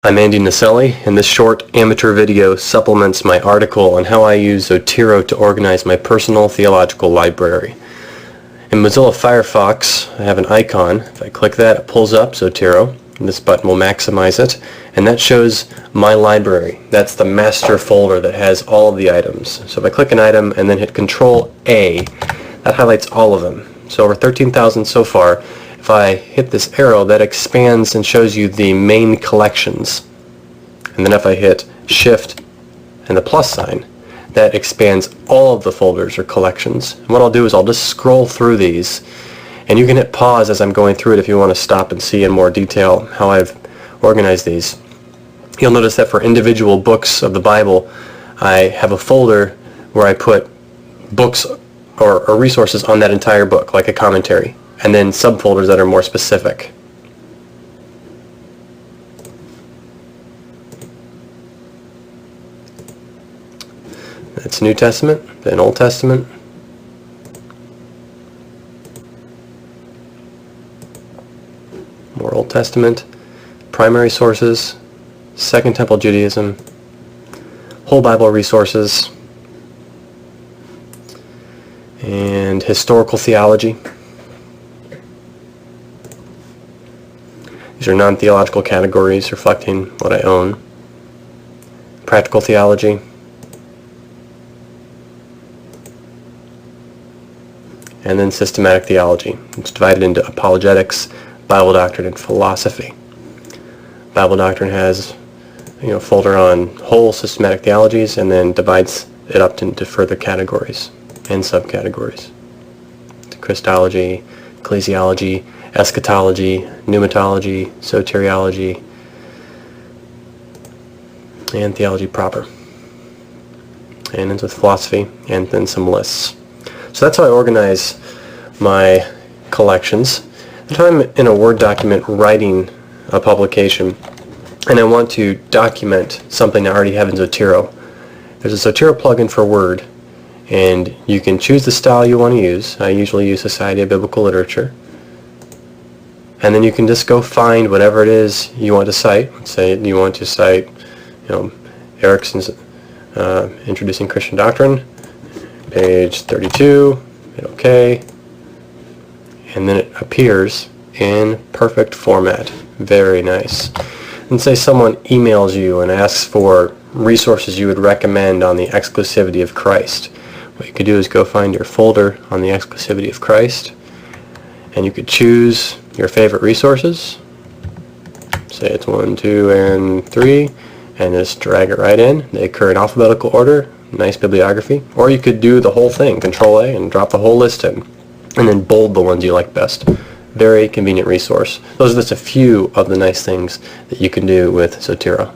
I'm Andy Naselli, and this short amateur video supplements my article on how I use Zotero to organize my personal theological library. In Mozilla Firefox, I have an icon. If I click that, it pulls up Zotero, and this button will maximize it, and that shows my library. That's the master folder that has all of the items. So if I click an item and then hit Control-A, that highlights all of them. So over 13,000 so far. If I hit this arrow, that expands and shows you the main collections. And then if I hit Shift and the plus sign, that expands all of the folders or collections. And what I'll do is I'll just scroll through these, and you can hit pause as I'm going through it if you want to stop and see in more detail how I've organized these. You'll notice that for individual books of the Bible, I have a folder where I put books or resources on that entire book, like a commentary, and then subfolders that are more specific. That's New Testament, then Old Testament. More Old Testament, primary sources, Second Temple Judaism, whole Bible resources, and historical theology. These are non-theological categories reflecting what I own. Practical theology. And then systematic theology. It's divided into apologetics, Bible doctrine, and philosophy. Bible doctrine has a folder on whole systematic theologies, and then divides it up into further categories and subcategories. Christology, ecclesiology, eschatology, pneumatology, soteriology, and theology proper. And ends with philosophy, and then some lists. So that's how I organize my collections. If I'm in a Word document writing a publication, and I want to document something I already have in Zotero, there's a Zotero plugin for Word, and you can choose the style you want to use. I usually use Society of Biblical Literature. And then you can just go find whatever it is you want to cite. Let's say you want to cite, Erickson's Introducing Christian Doctrine, page 32, hit OK, and then it appears in perfect format. Very nice. And say someone emails you and asks for resources you would recommend on the exclusivity of Christ. What you could do is go find your folder on the exclusivity of Christ, and you could choose your favorite resources. Say it's 1, 2, and 3, and just drag it right in. They occur in alphabetical order. Nice bibliography. Or you could do the whole thing, Control-A, and drop the whole list in, and then bold the ones you like best. Very convenient resource. Those are just a few of the nice things that you can do with Zotero.